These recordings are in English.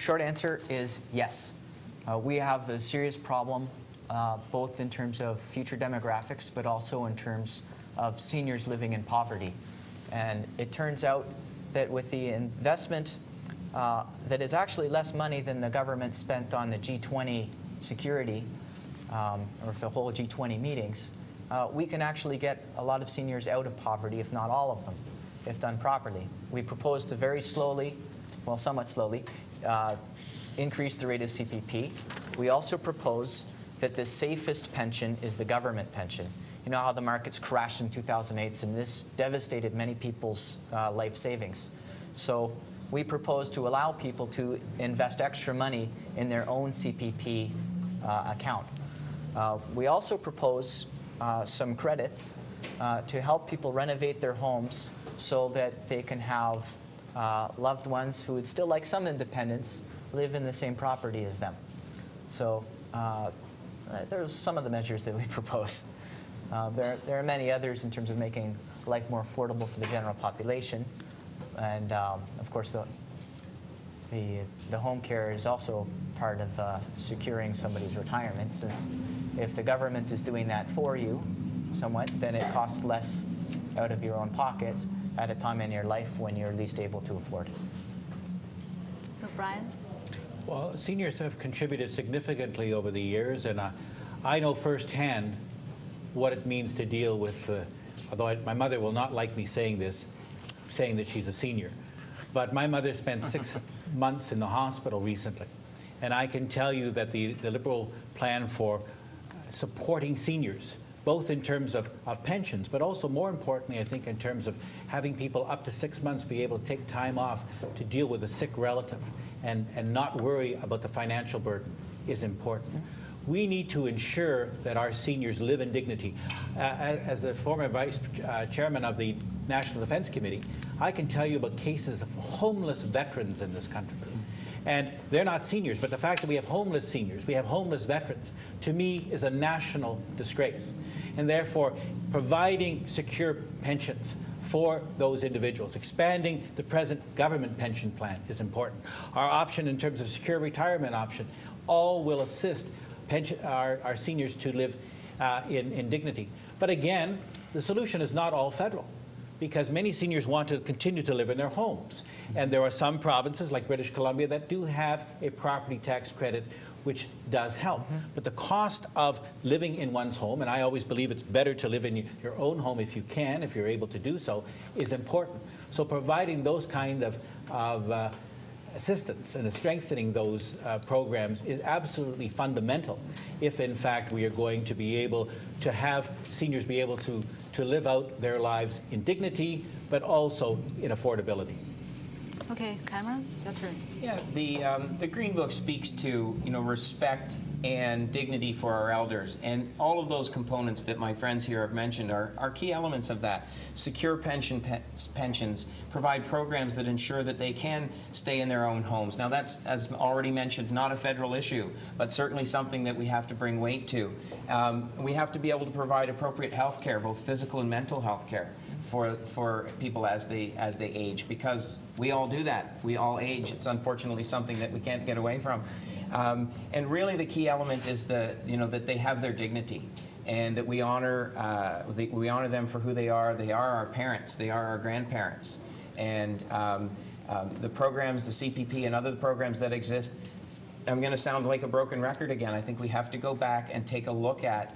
Short answer is yes. We have a serious problem, both in terms of future demographics, but also in terms of seniors living in poverty. And it turns out that with the investment that is actually less money than the government spent on the G20 security, or the whole G20 meetings, we can actually get a lot of seniors out of poverty, if not all of them, if done properly. We propose to very slowly, well, somewhat slowly, increase the rate of CPP. We also propose that the safest pension is the government pension. You know how the markets crashed in 2008, and this devastated many people's life savings. So we propose to allow people to invest extra money in their own CPP account. We also propose some credits to help people renovate their homes so that they can have loved ones who would still like some independence live in the same property as them. So there's some of the measures that we propose. There are many others in terms of making life more affordable for the general population. And of course, the home care is also part of securing somebody's retirement, since if the government is doing that for you somewhat, then it costs less out of your own pocket at a time in your life when you're least able to afford it. So, Bryon? Well, seniors have contributed significantly over the years, and I know firsthand what it means to deal with, although my mother will not like me saying this, saying that she's a senior. But my mother spent 6 months in the hospital recently. And I can tell you that the Liberal plan for supporting seniors, both in terms of pensions, but also more importantly, I think, in terms of having people up to 6 months be able to take time off to deal with a sick relative and not worry about the financial burden, is important. We need to ensure that our seniors live in dignity. As the former vice chairman of the National Defense Committee, I can tell you about cases of homeless veterans in this country. And they're not seniors, but the fact that we have homeless seniors, we have homeless veterans, to me is a national disgrace. And therefore, providing secure pensions for those individuals, expanding the present government pension plan is important. Our option in terms of secure retirement option, all will assist our seniors to live in dignity. But again, the solution is not all federal, because many seniors want to continue to live in their homes. And there are some provinces, like British Columbia, that do have a property tax credit, which does help. But the cost of living in one's home, and I always believe it's better to live in your own home if you can, if you're able to do so, is important. So providing those kind of assistance and strengthening those programs is absolutely fundamental if in fact we are going to be able to have seniors be able to live out their lives in dignity, but also in affordability. Okay, Cameron, your turn. Yeah, the Green Book speaks to, you know, respect and dignity for our elders, and all of those components that my friends here have mentioned are key elements of that. Secure pensions provide programs that ensure that they can stay in their own homes. Now that's, as already mentioned, not a federal issue, but certainly something that we have to bring weight to. We have to be able to provide appropriate health care, both physical and mental health care, for people as they age, because we all do that. We all age. It's unfortunately something that we can't get away from. And really the key element is that they have their dignity, and that we honor them for who they are. They are our parents. They are our grandparents. And the programs, the CPP and other programs that exist, I'm going to sound like a broken record again. I think we have to go back and take a look at,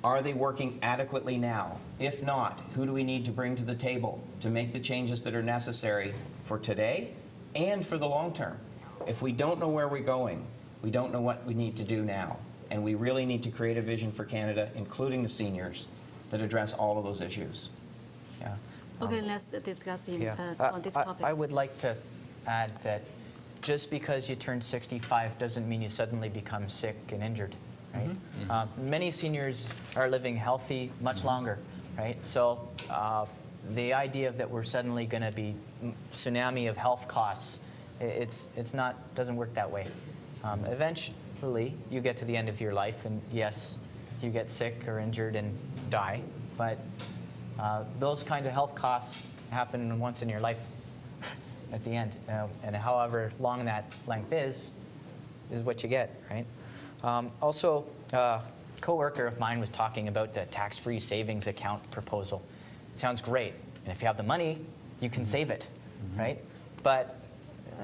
are they working adequately now? If not, who do we need to bring to the table to make the changes that are necessary for today and for the long term? If we don't know where we're going, we don't know what we need to do now. And we really need to create a vision for Canada, including the seniors, that address all of those issues. Yeah. Okay, let's discuss on this topic. I would like to add that just because you turn 65 doesn't mean you suddenly become sick and injured, right? Many seniors are living healthy much longer, right? So the idea that we're suddenly going to be tsunami of health costs, doesn't work that way. Eventually, you get to the end of your life, and yes, you get sick or injured and die, but those kinds of health costs happen once in your life. at the end. And however long that length is what you get, right? Also, a co-worker of mine was talking about the tax-free savings account proposal. It sounds great, and if you have the money, you can save it, right? But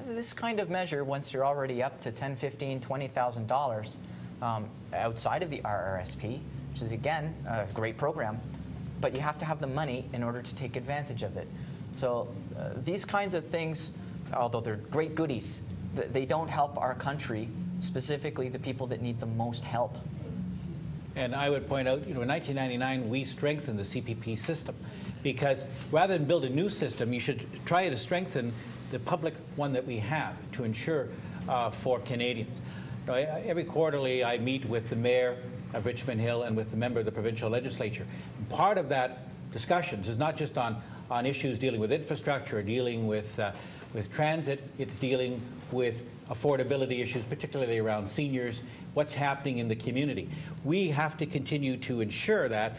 this kind of measure, once you're already up to $10,000, $15,000, $20,000 outside of the RRSP, which is again a great program, but you have to have the money in order to take advantage of it. So these kinds of things, although they're great goodies, they don't help our country, specifically the people that need the most help. And I would point out, in 1999, we strengthened the CPP system, because rather than build a new system, you should try to strengthen the public one that we have to ensure for Canadians. Every quarterly, I meet with the mayor of Richmond Hill and with the member of the provincial legislature. And part of that discussions is not just on issues dealing with infrastructure or dealing with transit, it's dealing with affordability issues, particularly around seniors, what's happening in the community. We have to continue to ensure that,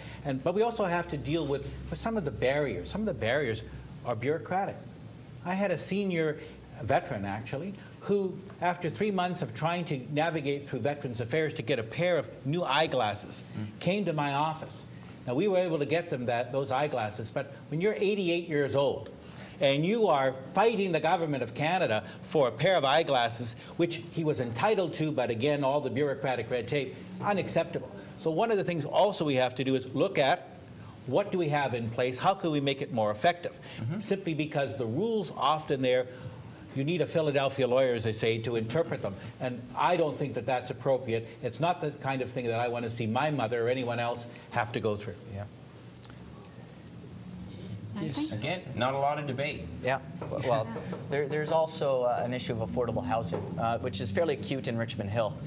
but we also have to deal with some of the barriers. Some of the barriers are bureaucratic. I had a senior veteran, actually, who, after 3 months of trying to navigate through Veterans Affairs to get a pair of new eyeglasses, came to my office. Now, we were able to get them those eyeglasses, but when you're 88 years old, and you are fighting the government of Canada for a pair of eyeglasses, which he was entitled to, but again, all the bureaucratic red tape, unacceptable. So one of the things also we have to do is look at what do we have in place, how can we make it more effective? Simply because the rules often there, you need a Philadelphia lawyer, as they say, to interpret them. And I don't think that that's appropriate. It's not the kind of thing that I want to see my mother or anyone else have to go through. Yeah. Again, not a lot of debate. Yeah, well, there's also an issue of affordable housing, which is fairly acute in Richmond Hill.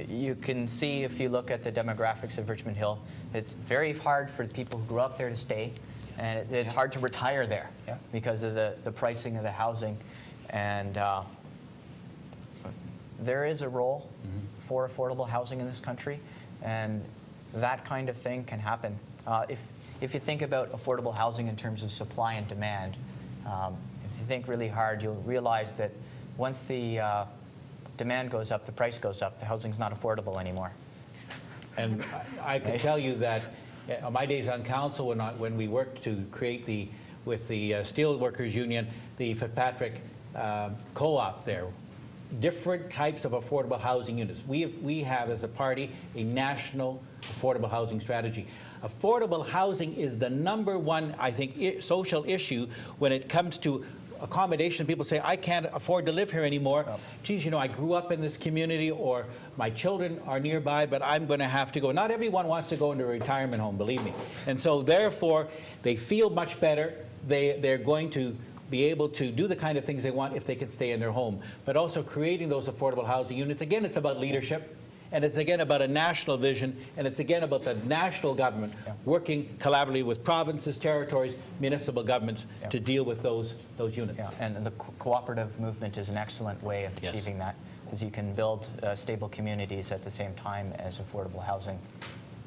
You can see, if you look at the demographics of Richmond Hill, it's very hard for the people who grew up there to stay, and it's hard to retire there because of the pricing of the housing. And there is a role for affordable housing in this country, and that kind of thing can happen. If you think about affordable housing in terms of supply and demand, if you think really hard, you'll realize that once the demand goes up, the price goes up. The housing's not affordable anymore. And I can tell you that on my days on council, when we worked to create with the Steelworkers Union, the Fitzpatrick co-op there, different types of affordable housing units. We have, as a party, a national affordable housing strategy. Affordable housing is the #1, I think, social issue when it comes to accommodation. People say, I can't afford to live here anymore. Geez, I grew up in this community, or my children are nearby, but I'm going to have to go. Not everyone wants to go into a retirement home, believe me. And so, therefore, they feel much better. They're going to be able to do the kind of things they want if they can stay in their home. But also creating those affordable housing units. Again, it's about leadership. And it's again about a national vision, and it's again about the national government working collaboratively with provinces, territories, municipal governments to deal with those units. Yeah. And the cooperative movement is an excellent way of achieving that, because you can build stable communities at the same time as affordable housing.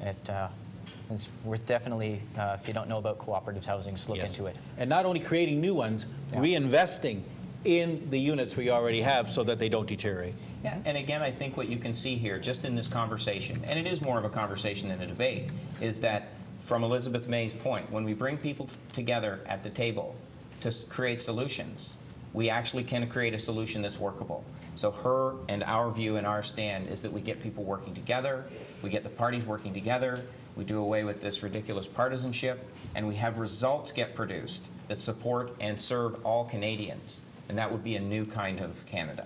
It's worth definitely, if you don't know about cooperative housing, just look into it. And not only creating new ones, reinvesting in the units we already have so that they don't deteriorate. Yeah, and again, I think what you can see here, just in this conversation, and it is more of a conversation than a debate, is that from Elizabeth May's point, when we bring people together at the table to create solutions, we actually can create a solution that's workable. So her and our view and our stand is that we get people working together, we get the parties working together, we do away with this ridiculous partisanship, and we have results get produced that support and serve all Canadians. And that would be a new kind of Canada.